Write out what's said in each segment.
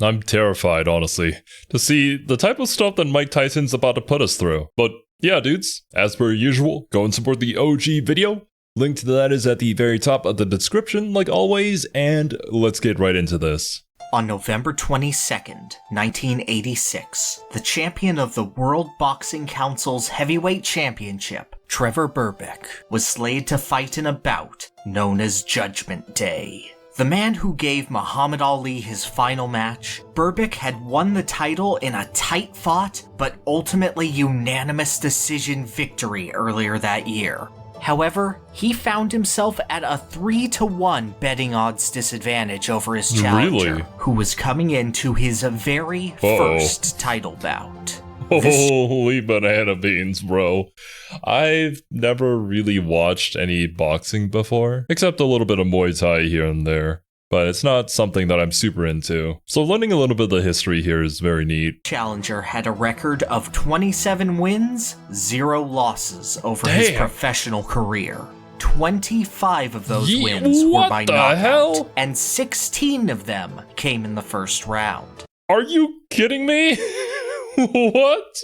I'm terrified, honestly, to see the type of stuff that Mike Tyson's about to put us through. But yeah, dudes, as per usual, go and support the OG video. Link to that is at the very top of the description, like always, and let's get right into this. On November 22nd, 1986, the champion of the World Boxing Council's Heavyweight Championship, Trevor Berbick, was slated to fight in a bout known as Judgment Day. The man who gave Muhammad Ali his final match, Berbick had won the title in a tight-fought but ultimately unanimous decision victory earlier that year. However, he found himself at a 3-1 betting odds disadvantage over his challenger, who was coming into his very first title bout. Holy banana beans, bro. I've never really watched any boxing before, except a little bit of Muay Thai here and there. But it's not something that I'm super into. So learning a little bit of the history here is very neat. Challenger had a record of 27 wins, 0 losses over his professional career. 25 of those wins were by knockout, and 16 of them came in the first round. Are you kidding me? What?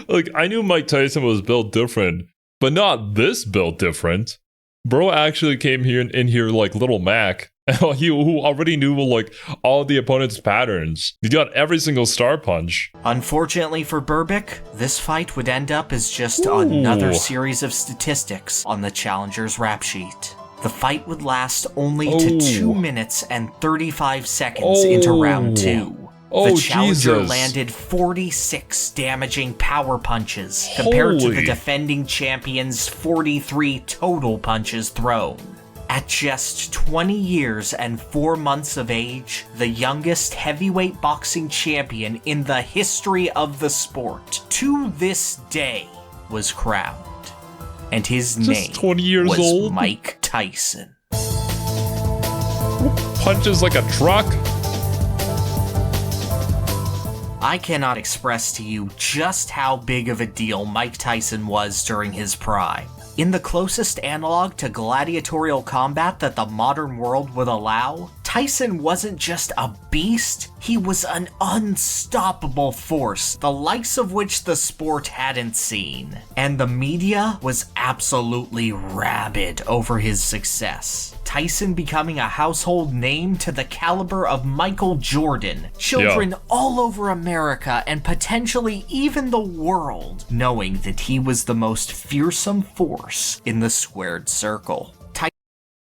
Like, I knew Mike Tyson was built different, but not this built different. Bro actually came in here like Little Mac. Who already knew like all the opponent's patterns. He got every single star punch. Unfortunately for Berbick, this fight would end up as just another series of statistics on the challenger's rap sheet. The fight would last only to 2 minutes and 35 seconds into round 2. The challenger landed 46 damaging power punches compared to the defending champion's 43 total punches thrown. At just 20 years and 4 months of age, the youngest heavyweight boxing champion in the history of the sport, to this day, was crowned. And his name 20 years was old? Mike Tyson. Punches like a truck? I cannot express to you just how big of a deal Mike Tyson was during his prime. In the closest analog to gladiatorial combat that the modern world would allow, Tyson wasn't just a beast, he was an unstoppable force, the likes of which the sport hadn't seen. And the media was absolutely rabid over his success. Tyson becoming a household name to the caliber of Michael Jordan, children all over America and potentially even the world, knowing that he was the most fearsome force in the squared circle.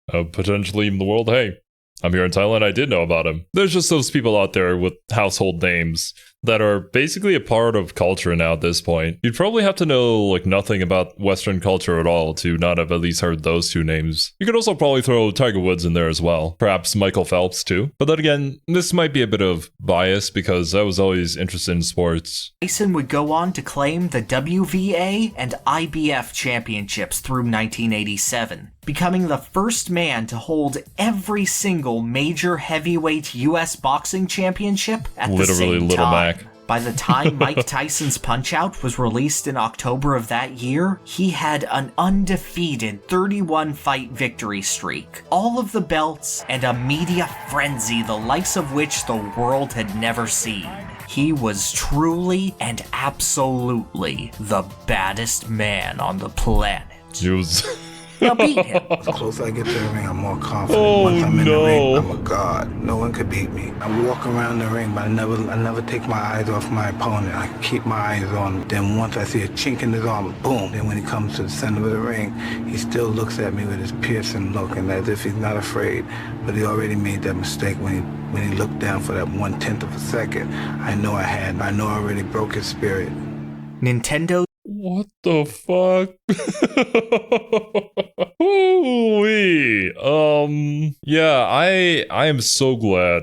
Potentially even the world, hey. I'm here in Thailand, I did know about him. There's just those people out there with household names that are basically a part of culture now at this point. You'd probably have to know like nothing about Western culture at all to not have at least heard those two names. You could also probably throw Tiger Woods in there as well. Perhaps Michael Phelps too. But then again, this might be a bit of bias because I was always interested in sports. Tyson would go on to claim the WVA and IBF championships through 1987. Becoming the first man to hold every single major heavyweight US boxing championship at the same Little time. Mac. By the time Mike Tyson's Punch-Out was released in October of that year, he had an undefeated 31-fight victory streak, all of the belts, and a media frenzy the likes of which the world had never seen. He was truly and absolutely the baddest man on the planet. He was... Now beat him. The closer I get to the ring, I'm more confident. Once I'm in the ring, I'm a god. No one could beat me. I walk around the ring, but I never take my eyes off my opponent. I keep my eyes on him. Then once I see a chink in his armor, boom. Then when he comes to the center of the ring, he still looks at me with his piercing look, and as if he's not afraid. But he already made that mistake when he looked down for that 1/10 of a second. I know I already broke his spirit. Nintendo. What the fuck? Ooh-wee. Yeah, I am so glad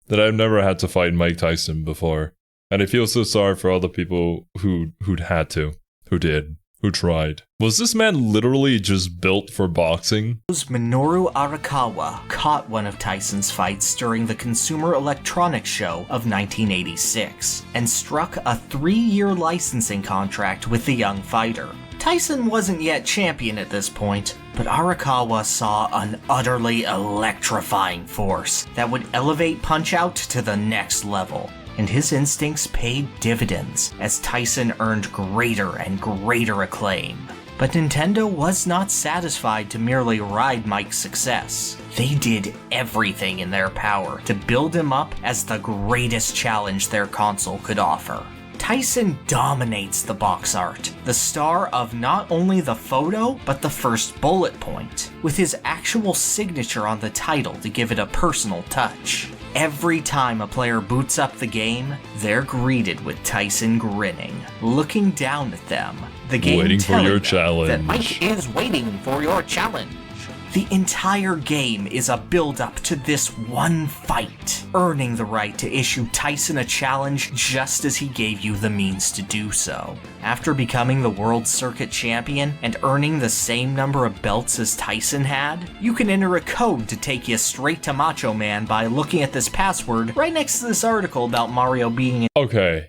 that I've never had to fight Mike Tyson before. And I feel so sorry for all the people who'd had to, who did, who tried. Was this man literally just built for boxing? Minoru Arakawa caught one of Tyson's fights during the Consumer Electronics Show of 1986 and struck a 3-year licensing contract with the young fighter. Tyson wasn't yet champion at this point, but Arakawa saw an utterly electrifying force that would elevate Punch-Out to the next level, and his instincts paid dividends as Tyson earned greater and greater acclaim. But Nintendo was not satisfied to merely ride Mike's success. They did everything in their power to build him up as the greatest challenge their console could offer. Tyson dominates the box art, the star of not only the photo, but the first bullet point, with his actual signature on the title to give it a personal touch. Every time a player boots up the game, they're greeted with Tyson grinning, looking down at them, the game waiting for your them challenge. that Mike is waiting for your challenge. The entire game is a build-up to this one fight, earning the right to issue Tyson a challenge just as he gave you the means to do so. After becoming the World Circuit Champion and earning the same number of belts as Tyson had, you can enter a code to take you straight to Macho Man by looking at this password right next to this article about Mario being Okay.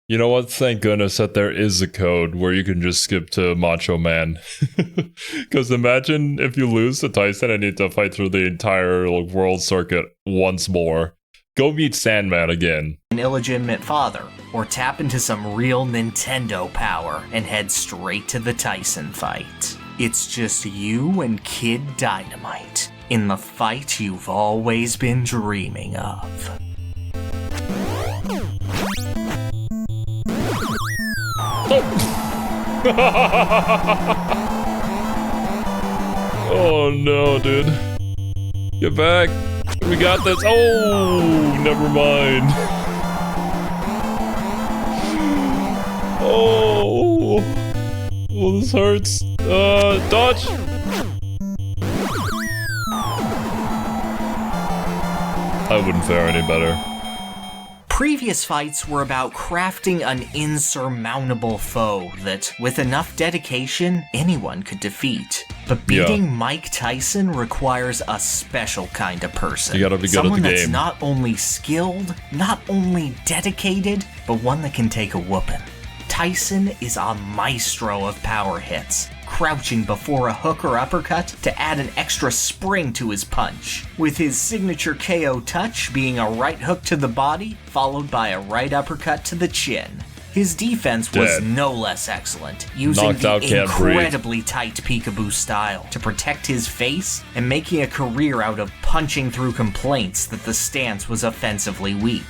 You know what? Thank goodness that there is a code where you can just skip to Macho Man. Because imagine if you lose to Tyson and need to fight through the entire world circuit once more. Go meet Sandman again. an illegitimate father, or tap into some real Nintendo power and head straight to the Tyson fight. It's just you and Kid Dynamite in the fight you've always been dreaming of. Oh no, dude. Get back. We got this. Oh, never mind. Oh. Oh, this hurts. Dodge. I wouldn't fare any better. Previous fights were about crafting an insurmountable foe that, with enough dedication, anyone could defeat. But beating Mike Tyson requires a special kind of person. You gotta be good at the Someone that's game. not only skilled, not only dedicated, but one that can take a whooping. Tyson is a maestro of power hits, crouching before a hook or uppercut to add an extra spring to his punch, with his signature KO touch being a right hook to the body, followed by a right uppercut to the chin. His defense was Dead. no less excellent, using Knocked out, the can't breathe. incredibly tight peekaboo style to protect his face and making a career out of punching through complaints that the stance was offensively weak.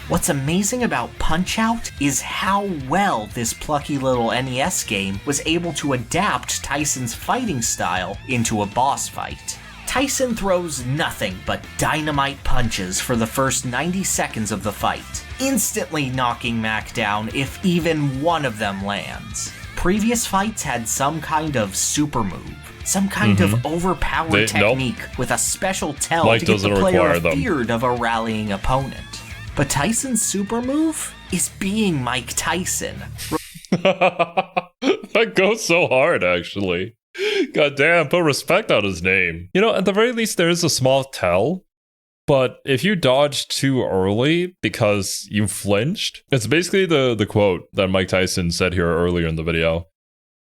What's amazing about Punch-Out is how well this plucky little NES game was able to adapt Tyson's fighting style into a boss fight. Tyson throws nothing but dynamite punches for the first 90 seconds of the fight, instantly knocking Mac down if even one of them lands. Previous fights had some kind of super move, some kind of overpowered technique with a special tell Mike to get the doesn't player require them. feared of a rallying opponent. But Tyson's super move is being Mike Tyson. That goes so hard, actually. God damn, put respect on his name. You know, at the very least, there is a small tell. But if you dodged too early because you flinched, it's basically the quote that Mike Tyson said here earlier in the video.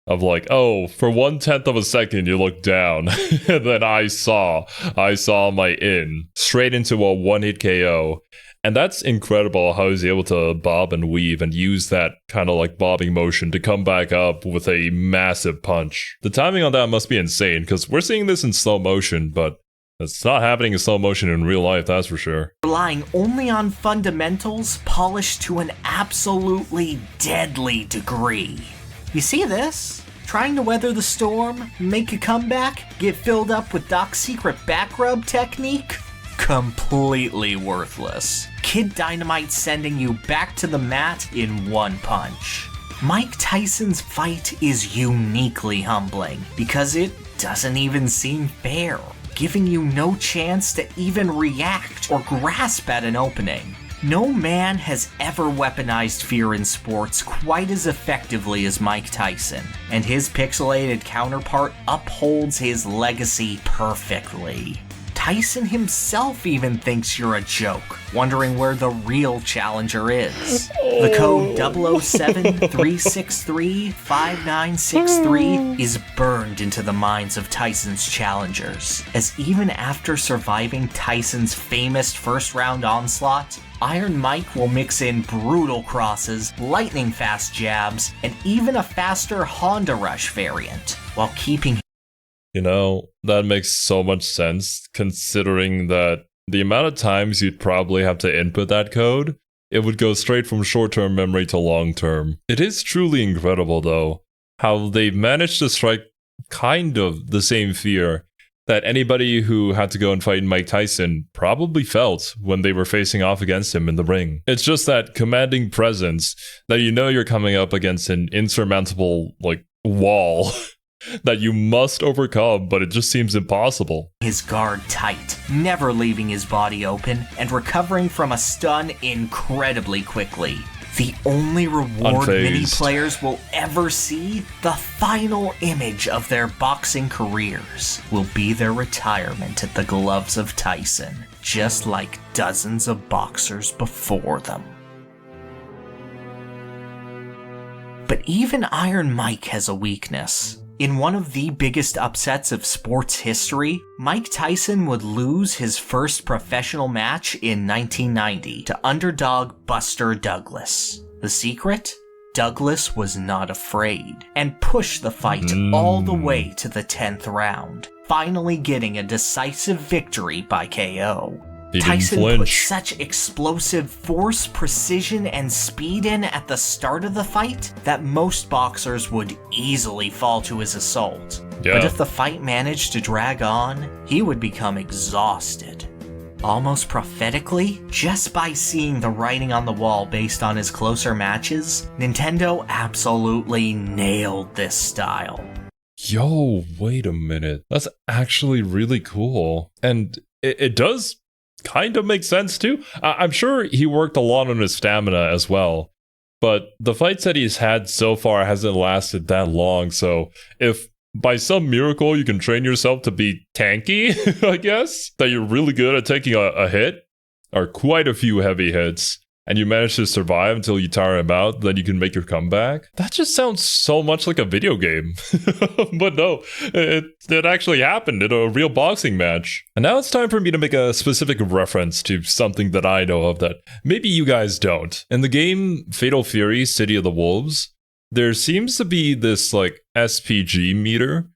Of like, oh, for 1/10 of a second you look down, and then I saw my in straight into a one-hit KO. And that's incredible how he's able to bob and weave and use that kind of like bobbing motion to come back up with a massive punch. The timing on that must be insane, because we're seeing this in slow motion, but it's not happening in slow motion in real life, that's for sure. Relying only on fundamentals polished to an absolutely deadly degree. You see this? Trying to weather the storm, make a comeback, get filled up with Doc's secret back rub technique? Completely worthless. Kid Dynamite sending you back to the mat in one punch. Mike Tyson's fight is uniquely humbling because it doesn't even seem fair, giving you no chance to even react or grasp at an opening. No man has ever weaponized fear in sports quite as effectively as Mike Tyson, and his pixelated counterpart upholds his legacy perfectly. Tyson himself even thinks you're a joke, wondering where the real challenger is. The code 007-363-5963 is burned into the minds of Tyson's challengers, as even after surviving Tyson's famous first-round onslaught, Iron Mike will mix in brutal crosses, lightning-fast jabs, and even a faster Honda Rush variant, while keeping... You know, that makes so much sense, considering that the amount of times you'd probably have to input that code, it would go straight from short-term memory to long-term. It is truly incredible, though, how they've managed to strike kind of the same fear that anybody who had to go and fight Mike Tyson probably felt when they were facing off against him in the ring. It's just that commanding presence that you know you're coming up against an insurmountable, wall that you must overcome, but it just seems impossible. His guard tight, never leaving his body open, and recovering from a stun incredibly quickly. The only reward many players will ever see, the final image of their boxing careers, will be their retirement at the gloves of Tyson, just like dozens of boxers before them. But even Iron Mike has a weakness. In one of the biggest upsets of sports history, Mike Tyson would lose his first professional match in 1990 to underdog Buster Douglas. The secret? Douglas was not afraid, and pushed the fight all the way to the 10th round, finally getting a decisive victory by KO. Tyson put such explosive force, precision, and speed in at the start of the fight that most boxers would easily fall to his assault. Yeah. But if the fight managed to drag on, he would become exhausted. Almost prophetically, just by seeing the writing on the wall based on his closer matches, Nintendo absolutely nailed this style. Yo, wait a minute. That's actually really cool. And it does kind of makes sense too. I'm sure he worked a lot on his stamina as well, but the fights that he's had so far hasn't lasted that long, so if by some miracle you can train yourself to be tanky, I guess, that you're really good at taking a hit, or quite a few heavy hits, and you manage to survive until you tire him out, then you can make your comeback. That just sounds so much like a video game. But no, it actually happened in a real boxing match. And now it's time for me to make a specific reference to something that I know of that maybe you guys don't. In the game Fatal Fury: City of the Wolves, there seems to be this SPG meter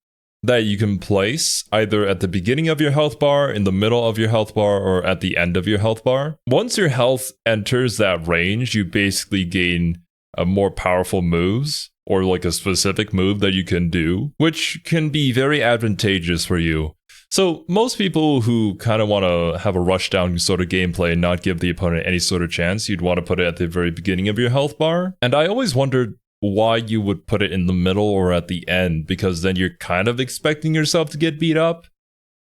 that you can place either at the beginning of your health bar, in the middle of your health bar, or at the end of your health bar. Once your health enters that range, you basically gain more powerful moves, or a specific move that you can do, which can be very advantageous for you. So most people who kind of want to have a rush down sort of gameplay and not give the opponent any sort of chance, you'd want to put it at the very beginning of your health bar. And I always wondered why you would put it in the middle or at the end, because then you're kind of expecting yourself to get beat up.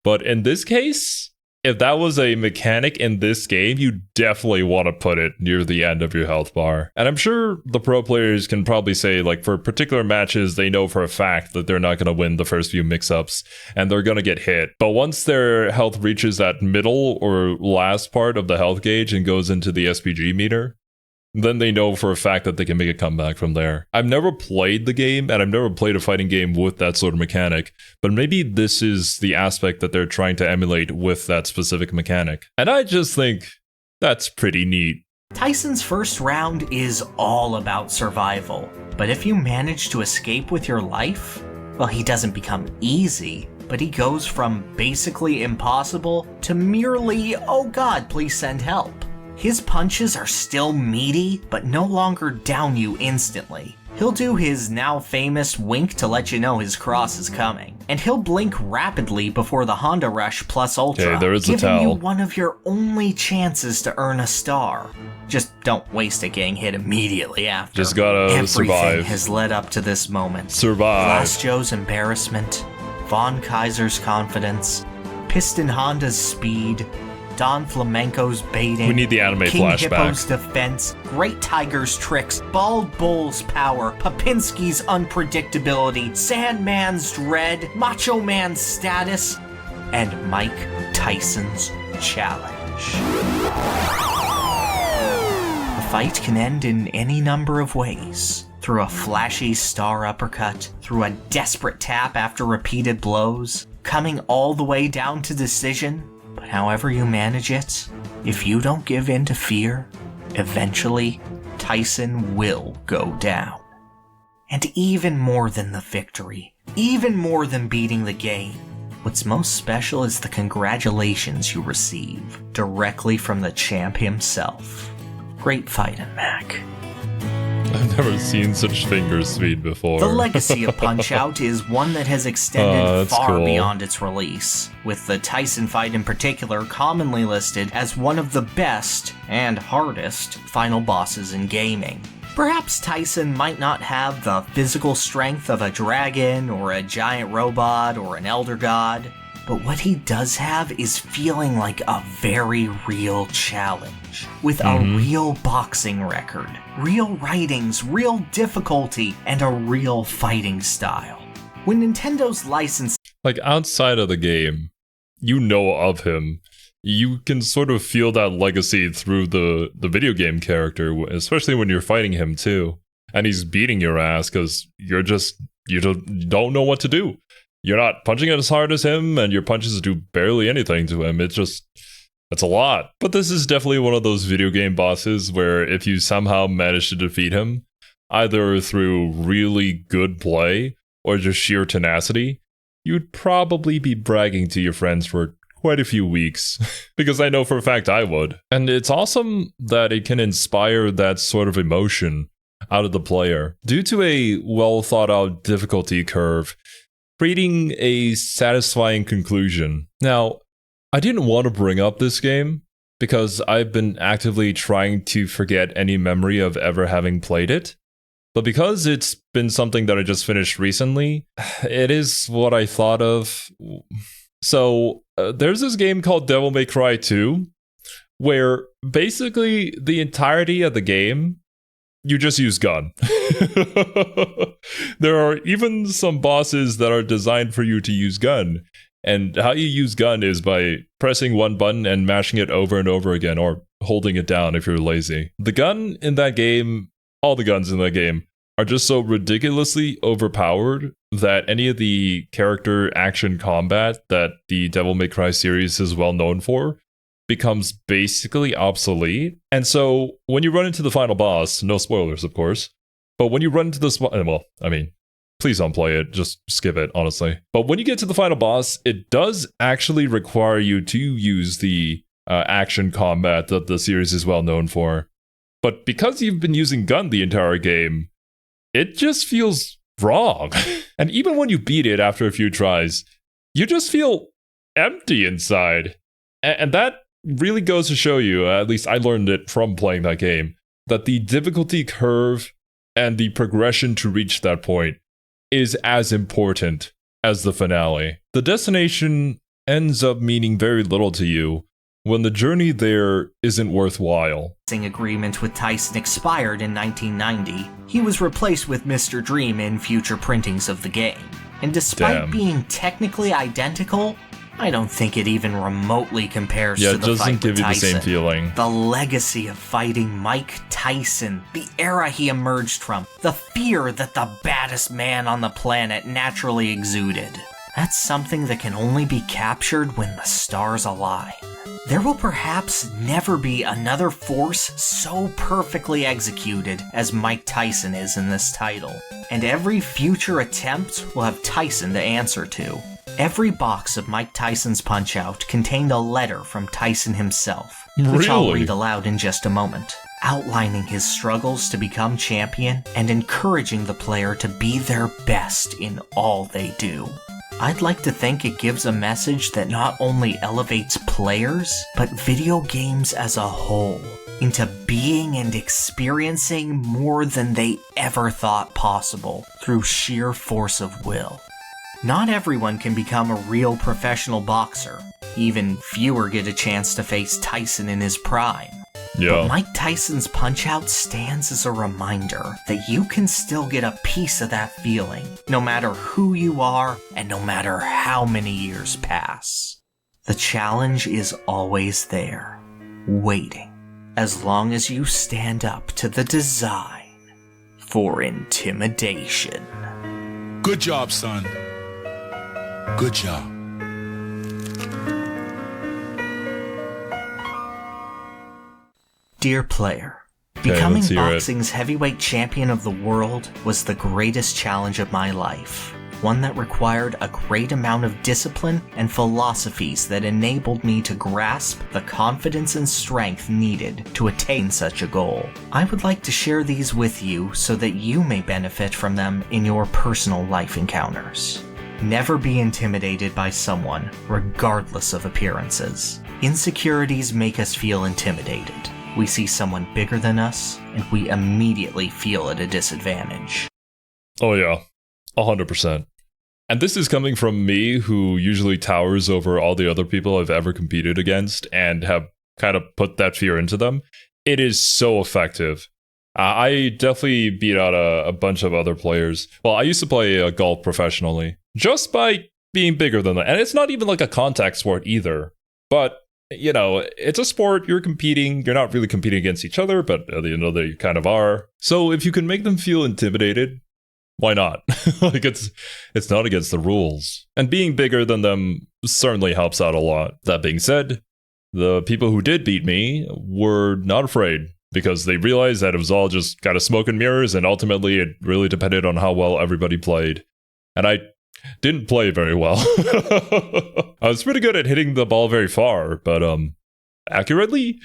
But in this case, if that was a mechanic in this game, you definitely want to put it near the end of your health bar. And I'm sure the pro players can probably say, for particular matches, they know for a fact that they're not going to win the first few mix-ups, and they're going to get hit. But once their health reaches that middle or last part of the health gauge and goes into the SPG meter, then they know for a fact that they can make a comeback from there. I've never played the game, and I've never played a fighting game with that sort of mechanic, but maybe this is the aspect that they're trying to emulate with that specific mechanic. And I just think that's pretty neat. Tyson's first round is all about survival, but if you manage to escape with your life, well, he doesn't become easy, but he goes from basically impossible to merely, oh god, please send help. His punches are still meaty, but no longer down you instantly. He'll do his now famous wink to let you know his cross is coming, and he'll blink rapidly before the Honda Rush plus Ultra, giving you one of your only chances to earn a star. Just don't waste it getting hit immediately after. Just gotta survive. Everything has led up to this moment. Survive. Glass Joe's embarrassment, Von Kaiser's confidence, Piston Honda's speed, Don Flamenco's baiting, we need the anime King flashback. Hippo's defense, Great Tiger's tricks, Bald Bull's power, Papinski's unpredictability, Sandman's dread, Macho Man's status. and Mike Tyson's challenge. The fight can end in any number of ways. Through a flashy star uppercut, through a desperate tap after repeated blows, coming all the way down to decision. But however you manage it, if you don't give in to fear, eventually Tyson will go down. And even more than the victory, even more than beating the game, what's most special is the congratulations you receive directly from the champ himself. Great fightin', Mac. I've never seen such finger speed before. The legacy of Punch-Out is one that has extended far cool. beyond its release, with the Tyson fight in particular commonly listed as one of the best and hardest final bosses in gaming. Perhaps Tyson might not have the physical strength of a dragon or a giant robot or an elder god, but what he does have is feeling like a very real challenge, with a real boxing record, real writings, real difficulty, and a real fighting style. When Nintendo's license, like outside of the game, you know of him. You can sort of feel that legacy through the video game character, especially when you're fighting him too. And he's beating your ass because you don't know what to do. You're not punching it as hard as him, and your punches do barely anything to him. It's a lot. But this is definitely one of those video game bosses where if you somehow manage to defeat him, either through really good play or just sheer tenacity, you'd probably be bragging to your friends for quite a few weeks, because I know for a fact I would. And it's awesome that it can inspire that sort of emotion out of the player. Due to a well thought out difficulty curve, creating a satisfying conclusion. Now, I didn't want to bring up this game because I've been actively trying to forget any memory of ever having played it. But because it's been something that I just finished recently, it is what I thought of. So, there's this game called Devil May Cry 2, where basically the entirety of the game, you just use gun. There are even some bosses that are designed for you to use gun. And how you use gun is by pressing one button and mashing it over and over again, or holding it down if you're lazy. The gun in that game, all the guns in that game, are just so ridiculously overpowered that any of the character action combat that the Devil May Cry series is well known for becomes basically obsolete. And so when you run into the final boss, no spoilers of course, but when you run into this, well, I mean, please don't play it, just skip it, honestly. But when you get to the final boss, it does actually require you to use the action combat that the series is well known for. But because you've been using gun the entire game, it just feels wrong. And even when you beat it after a few tries, you just feel empty inside. And that really goes to show you, at least I learned it from playing that game, that the difficulty curve and the progression to reach that point is as important as the finale. The destination ends up meaning very little to you when the journey there isn't worthwhile. Agreement with Tyson expired in 1990, he was replaced with Mr. Dream in future printings of the game. And despite being technically identical, I don't think it even remotely compares to the fight with Tyson. Yeah, it doesn't give you the same feeling. The legacy of fighting Mike Tyson, the era he emerged from, the fear that the baddest man on the planet naturally exuded. That's something that can only be captured when the stars align. There will perhaps never be another force so perfectly executed as Mike Tyson is in this title, and every future attempt will have Tyson to answer to. Every box of Mike Tyson's Punch-Out contained a letter from Tyson himself, which I'll read aloud in just a moment, outlining his struggles to become champion and encouraging the player to be their best in all they do. I'd like to think it gives a message that not only elevates players, but video games as a whole into being and experiencing more than they ever thought possible through sheer force of will. Not everyone can become a real professional boxer. Even fewer get a chance to face Tyson in his prime. But Mike Tyson's Punch-Out stands as a reminder that you can still get a piece of that feeling, no matter who you are and no matter how many years pass. The challenge is always there, waiting, as long as you stand up to the design for intimidation. Good job, son. Good job. Dear player, Okay, becoming let's hear it. boxing's heavyweight champion of the world was the greatest challenge of my life. One that required a great amount of discipline and philosophies that enabled me to grasp the confidence and strength needed to attain such a goal. I would like to share these with you so that you may benefit from them in your personal life encounters. Never be intimidated by someone, regardless of appearances. Insecurities make us feel intimidated. We see someone bigger than us, and we immediately feel at a disadvantage. Oh yeah, 100%. And this is coming from me, who usually towers over all the other people I've ever competed against and have kind of put that fear into them. It is so effective. I definitely beat out a bunch of other players. Well, I used to play golf professionally, just by being bigger than them. And it's not even like a contact sport either. But, you know, it's a sport, you're competing, you're not really competing against each other, but at the end of the day, you kind of are. So if you can make them feel intimidated, why not? Like, it's not against the rules. And being bigger than them certainly helps out a lot. That being said, the people who did beat me were not afraid, because they realized that it was all just kind of smoke and mirrors, and ultimately it really depended on how well everybody played. And I didn't play very well. I was pretty good at hitting the ball very far, but accurately,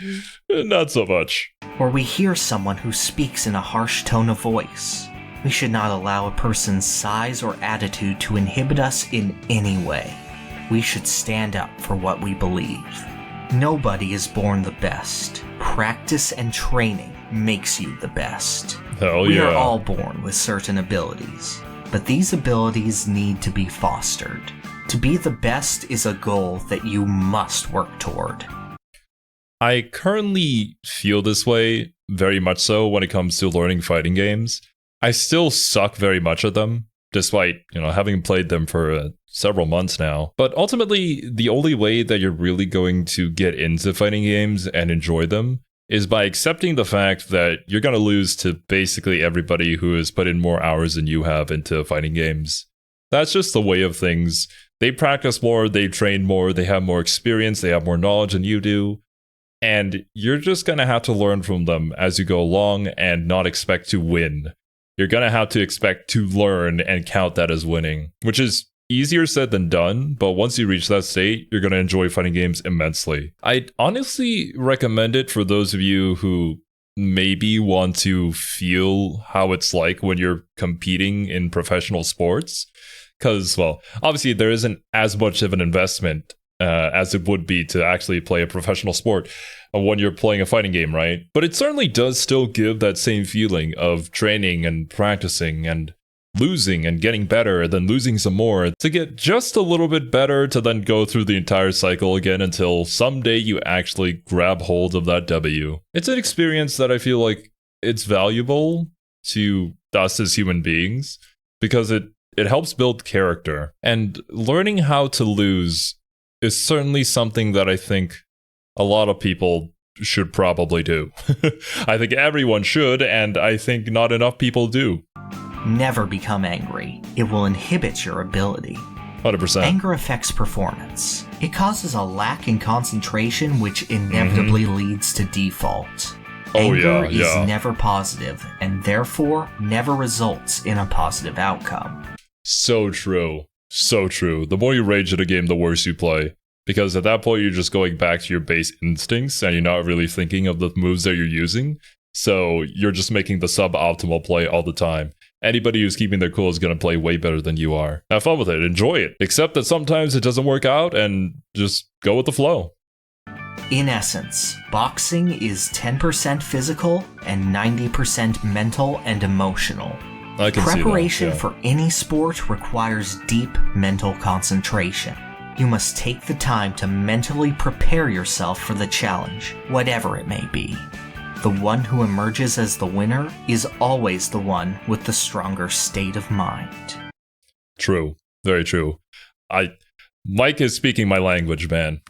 not so much. Or we hear someone who speaks in a harsh tone of voice. We should not allow a person's size or attitude to inhibit us in any way. We should stand up for what we believe. Nobody is born the best. Practice and training makes you the best. Hell We yeah. are all born with certain abilities, but these abilities need to be fostered. To be the best is a goal that you must work toward. I currently feel this way, very much so, when it comes to learning fighting games. I still suck very much at them, despite, having played them for several months now. But ultimately, the only way that you're really going to get into fighting games and enjoy them is by accepting the fact that you're going to lose to basically everybody who has put in more hours than you have into fighting games. That's just the way of things. They practice more, they train more, they have more experience, they have more knowledge than you do. And you're just going to have to learn from them as you go along and not expect to win. You're going to have to expect to learn and count that as winning, which is easier said than done, but once you reach that state, you're going to enjoy fighting games immensely. I'd honestly recommend it for those of you who maybe want to feel how it's like when you're competing in professional sports, because, well, obviously there isn't as much of an investment as it would be to actually play a professional sport when you're playing a fighting game, right? But it certainly does still give that same feeling of training and practicing and losing and getting better, then losing some more to get just a little bit better, to then go through the entire cycle again until someday you actually grab hold of that W. It's an experience that I feel like it's valuable to us as human beings because it helps build character. And learning how to lose is certainly something that I think a lot of people should probably do. I think everyone should, and I think not enough people do. Never become angry. It will inhibit your ability. 100%. Anger affects performance. It causes a lack in concentration, which inevitably leads to default. Anger is never positive, and therefore never results in a positive outcome. So true. So true. The more you rage at a game, the worse you play. Because at that point, you're just going back to your base instincts, and you're not really thinking of the moves that you're using. So you're just making the suboptimal play all the time. Anybody who's keeping their cool is going to play way better than you are. Have fun with it. Enjoy it. Accept that sometimes it doesn't work out, and just go with the flow. In essence, boxing is 10% physical and 90% mental and emotional. I can see that, Preparation yeah. for any sport requires deep mental concentration. You must take the time to mentally prepare yourself for the challenge, whatever it may be. The one who emerges as the winner is always the one with the stronger state of mind. True. Very true. Mike is speaking my language, man.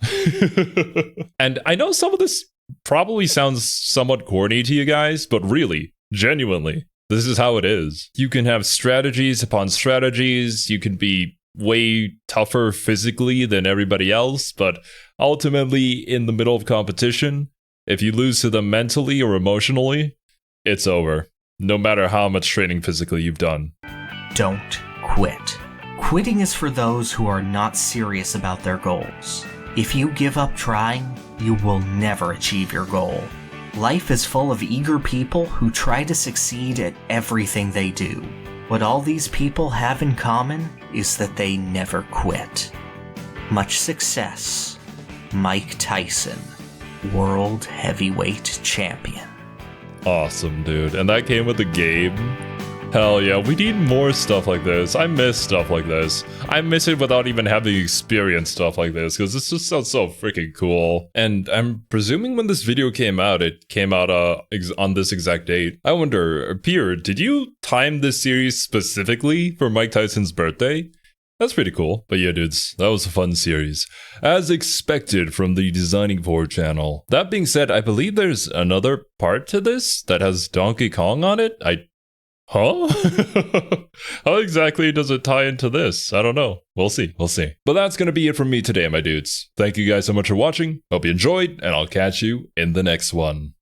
And I know some of this probably sounds somewhat corny to you guys, but really, genuinely, this is how it is. You can have strategies upon strategies. You can be way tougher physically than everybody else, but ultimately, in the middle of competition, if you lose to them mentally or emotionally, it's over. No matter how much training physically you've done. Don't quit. Quitting is for those who are not serious about their goals. If you give up trying, you will never achieve your goal. Life is full of eager people who try to succeed at everything they do. What all these people have in common is that they never quit. Much success, Mike Tyson, World Heavyweight Champion. Awesome, dude. And that came with the game. Hell yeah, we need more stuff like this. I miss stuff like this. I miss it without even having experienced stuff like this, because this just sounds so freaking cool. And I'm presuming when this video came out, it came out on this exact date. I wonder, Pierre, did you time this series specifically for Mike Tyson's birthday? That's pretty cool. But yeah, dudes, that was a fun series. As expected from the Designing For channel. That being said, I believe there's another part to this that has Donkey Kong on it. Huh? How exactly does it tie into this? I don't know. We'll see. But that's going to be it from me today, my dudes. Thank you guys so much for watching. Hope you enjoyed, and I'll catch you in the next one.